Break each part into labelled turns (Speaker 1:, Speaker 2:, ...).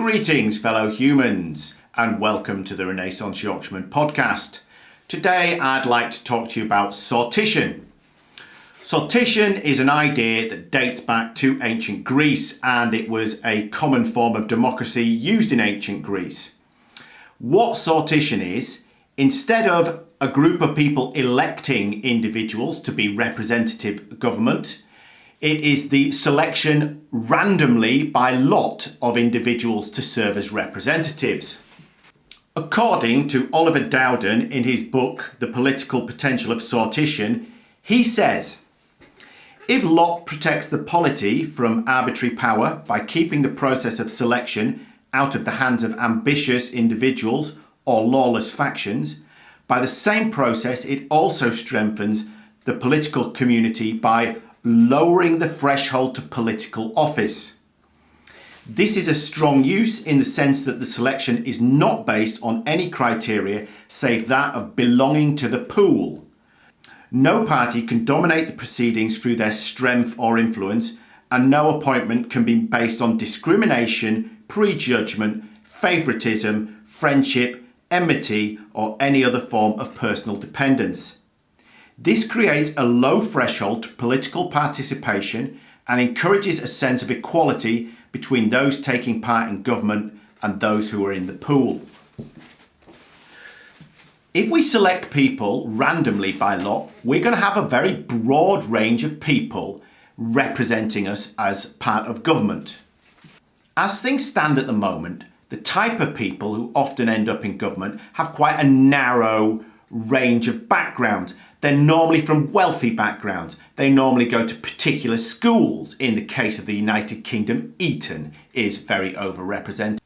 Speaker 1: Greetings, fellow humans, and welcome to the Renaissance Yorkshireman podcast. Today, I'd like to talk to you about sortition. Sortition is an idea that dates back to ancient Greece, and it was a common form of democracy used in ancient Greece. What sortition is, instead of a group of people electing individuals to be representative government, it is the selection randomly by lot of individuals to serve as representatives. According to Oliver Dowden in his book, The Political Potential of Sortition, he says, if lot protects the polity from arbitrary power by keeping the process of selection out of the hands of ambitious individuals or lawless factions, by the same process it also strengthens the political community by lowering the threshold to political office. This is a strong use in the sense that the selection is not based on any criteria save that of belonging to the pool. No party can dominate the proceedings through their strength or influence, and no appointment can be based on discrimination, prejudgment, favouritism, friendship, enmity, or any other form of personal dependence. This creates a low threshold to political participation and encourages a sense of equality between those taking part in government and those who are in the pool. If we select people randomly by lot, we're going to have a very broad range of people representing us as part of government. As things stand at the moment, the type of people who often end up in government have quite a narrow range of backgrounds. They're normally from wealthy backgrounds. They normally go to particular schools. In the case of the United Kingdom, Eton is very overrepresented.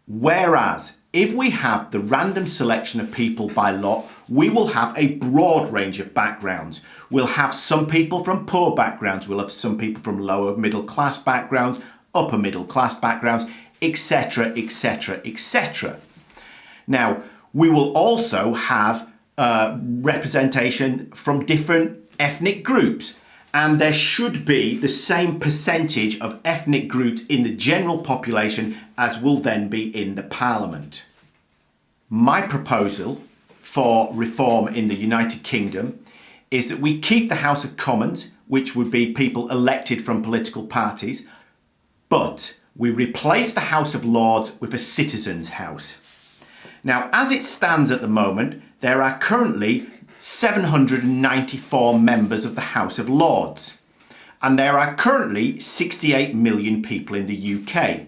Speaker 1: Whereas, if we have the random selection of people by lot, we will have a broad range of backgrounds. We'll have some people from poor backgrounds, we'll have some people from lower middle class backgrounds, upper middle class backgrounds, etc., etc., etc. Now, we will also have representation from different ethnic groups, and there should be the same percentage of ethnic groups in the general population as will then be in the Parliament. My proposal for reform in the United Kingdom is that we keep the House of Commons, which would be people elected from political parties, but we replace the House of Lords with a Citizens' House. Now, as it stands at the moment, there are currently 794 members of the House of Lords, and there are currently 68 million people in the UK.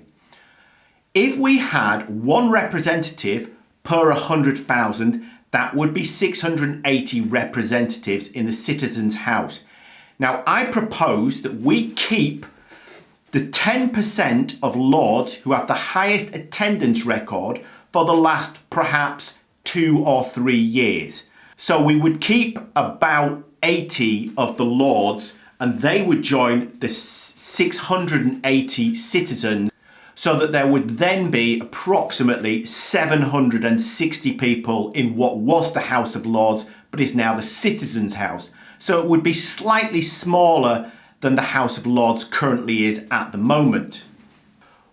Speaker 1: If we had one representative per 100,000, that would be 680 representatives in the Citizens' House. Now, I propose that we keep the 10% of Lords who have the highest attendance record for the last perhaps 2 or 3 years. So we would keep about 80 of the Lords and they would join the 680 citizens, so that there would then be approximately 760 people in what was the House of Lords but is now the Citizens' House. So it would be slightly smaller than the House of Lords currently is at the moment.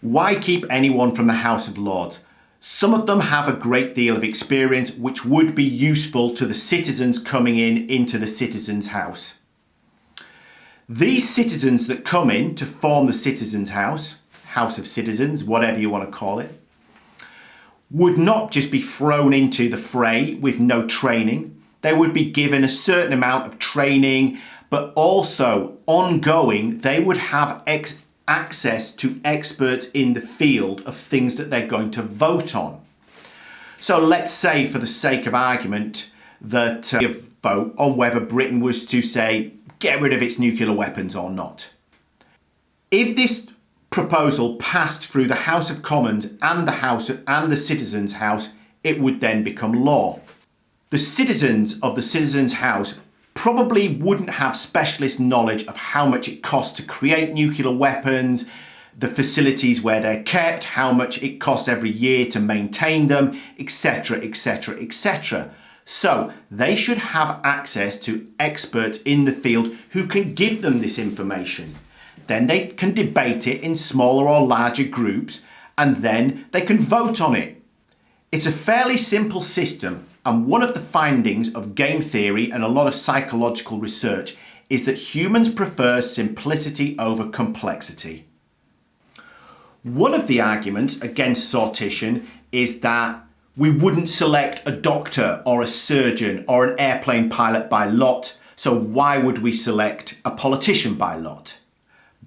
Speaker 1: Why keep anyone from the House of Lords? Some of them have a great deal of experience which would be useful to the citizens coming into the Citizens' House. These citizens that come in to form the Citizens' House, House of Citizens, whatever you want to call it, would not just be thrown into the fray with no training. They would be given a certain amount of training, but also ongoing, they would have access to experts in the field of things that they're going to vote on. So let's say, for the sake of argument, that we vote on whether Britain was to, say, get rid of its nuclear weapons or not. If this proposal passed through the House of Commons and the Citizens' House, it would then become law. The citizens of the Citizens' House probably wouldn't have specialist knowledge of how much it costs to create nuclear weapons, the facilities where they're kept, how much it costs every year to maintain them, etc., etc., etc. So they should have access to experts in the field who can give them this information. Then they can debate it in smaller or larger groups and then they can vote on it. It's a fairly simple system, and one of the findings of game theory and a lot of psychological research is that humans prefer simplicity over complexity. One of the arguments against sortition is that we wouldn't select a doctor or a surgeon or an airplane pilot by lot, so why would we select a politician by lot?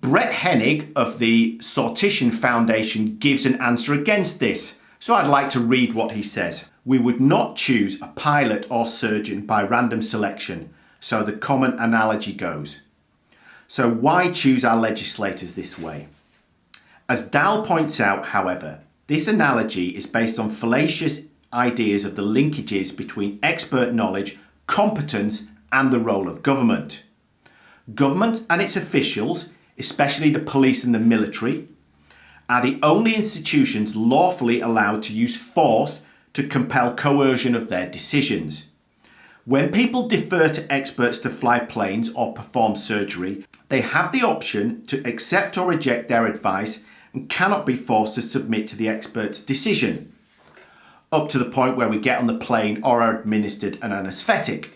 Speaker 1: Brett Hennig of the Sortition Foundation gives an answer against this, so I'd like to read what he says. We would not choose a pilot or surgeon by random selection, so the common analogy goes. So why choose our legislators this way? As Dahl points out, however, this analogy is based on fallacious ideas of the linkages between expert knowledge, competence, and the role of government. Government and its officials, especially the police and the military, are the only institutions lawfully allowed to use force to compel coercion of their decisions. When people defer to experts to fly planes or perform surgery, they have the option to accept or reject their advice and cannot be forced to submit to the expert's decision, up to the point where we get on the plane or are administered an anaesthetic.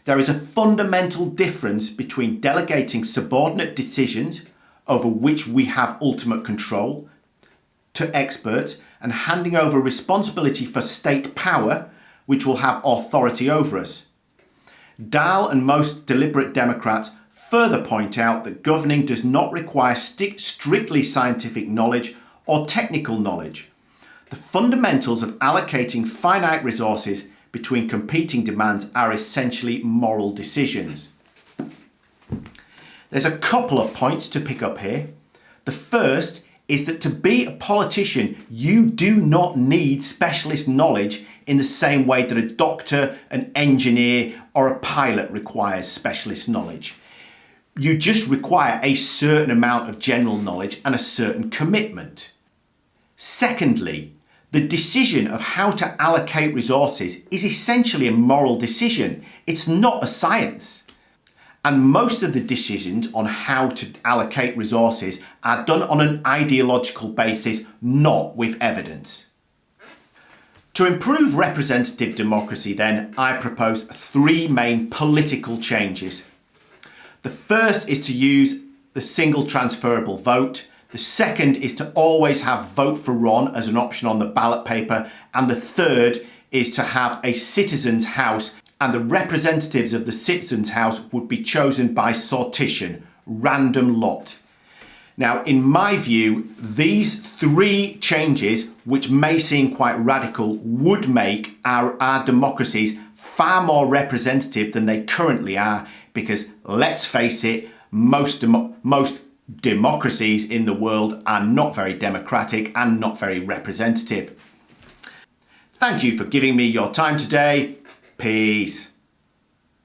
Speaker 1: There is a fundamental difference between delegating subordinate decisions over which we have ultimate control to experts and handing over responsibility for state power which will have authority over us. Dahl and most deliberate Democrats further point out that governing does not require strictly scientific knowledge or technical knowledge. The fundamentals of allocating finite resources between competing demands are essentially moral decisions. There's a couple of points to pick up here. The first is that to be a politician, you do not need specialist knowledge in the same way that a doctor, an engineer, or a pilot requires specialist knowledge. You just require a certain amount of general knowledge and a certain commitment. Secondly, the decision of how to allocate resources is essentially a moral decision. It's not a science. And most of the decisions on how to allocate resources are done on an ideological basis, not with evidence. To improve representative democracy, then, I propose 3 main political changes. The first is to use the single transferable vote. The second is to always have vote for Ron as an option on the ballot paper. And the third is to have a citizens' house, and the representatives of the citizens' house would be chosen by sortition, random lot. Now, in my view, these 3 changes, which may seem quite radical, would make our democracies far more representative than they currently are, because let's face it, most democracies in the world are not very democratic and not very representative. Thank you for giving me your time today. Peace.